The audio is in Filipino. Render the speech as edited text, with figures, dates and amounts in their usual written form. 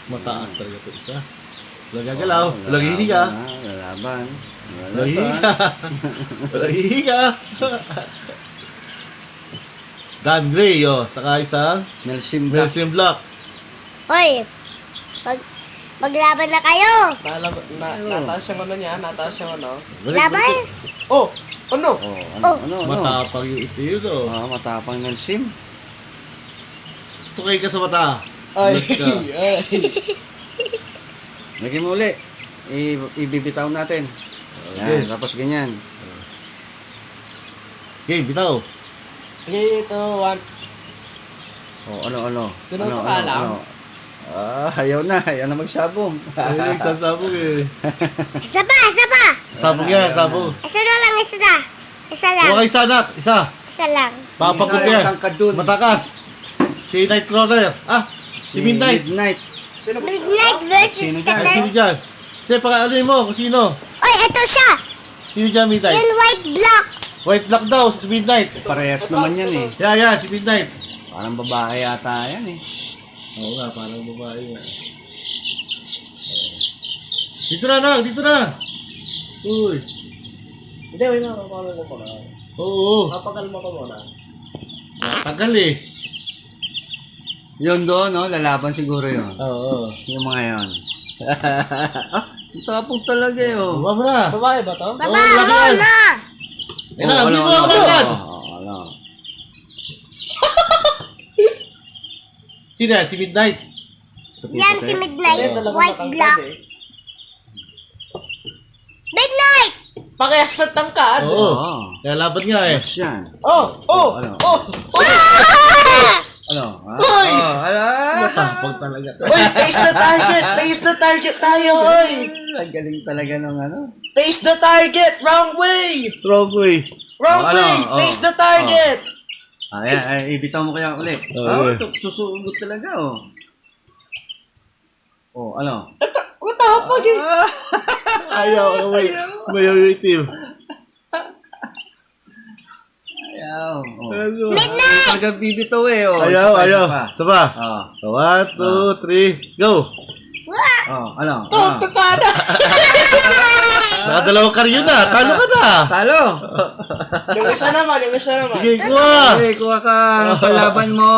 Mataas talaga ito isa. Walang gagalaw. Walang hihiga. Lalaban. Walang hihiga. Walang hihiga. Dan Gray, saka isang Nelson Black. Nelson Black. Hoy, maglaban na kayo. Nataas yung ano niya, nataas yung ano. Laban? Oh, ano? Ano? Matapang yung ito yun, Matapang Nelson. Tukay ka sa mata. Ay, Ba't ka? ay. Lagyan mo uli. Ibibitaw natin. Okay. Yan, tapos ganyan. Okay, bitaw. 3, 2, 1. Ano? Ganun ka lang? Ayaw na magsabong. Ay, nagsasabog eh. Isa pa. Sabog yan, sabog. Isa lang. Isa lang. Huwag kayo sanak, isa. Isa lang. Papagod Isa, yan. tangkad dun. Matakas. Si Nightcrawler. Si Midnight. Midnight versus Sino dyan? Ay, sino Katal. dyan? Sige, pakaaluin mo kung sino. Oy, ito siya. Sino dyan, Midnight? Yung white block. White Black daw, si Midnight. Parehas naman yan eh. Yeah, si Midnight. Parang babae yata yan eh. Oo nga, parang babae nga. Dito na, dito na. Uy. Hindi, wait na, papakalma ko muna. Oo. Papakalma ko muna. Tagal eh. Yun doon, lalaban siguro yun. Oo. Yung mga yun. Ang tapong talaga eh, Baba mo na. Babae ba to? Baba Oo, laki mo yan. na. Hindi mo ako agad. Sino yan? Si Midnight. Yan si Midnight. Hindi, talagang White matangkad block. eh. Midnight! Pakayas na tangkad. Oo. Kaya laban nga eh. What's yan? Oh! Ano? Uy! Matapag talaga. Uy, face the target! Face the target tayo, oy! Ang galing talaga ng ano. Face the target! Wrong way! Strong way. Wrong Oh, ano? way! Face the target! Ayan, ibitaw mo kaya ulit. Oo. Susugot talaga ano? Matapag eh! Ayaw. Mayaw yung itim. Ayaw. Midnight! Talaga bibitaw eh. Ayaw. Saba. Oh. 1, 2, 3, go. Ano? Tukara! Nakadalawang karyo na. Talo ka na. Talo! Yung isa naman. Sige, kuha. Kuha ka. Palaban mo.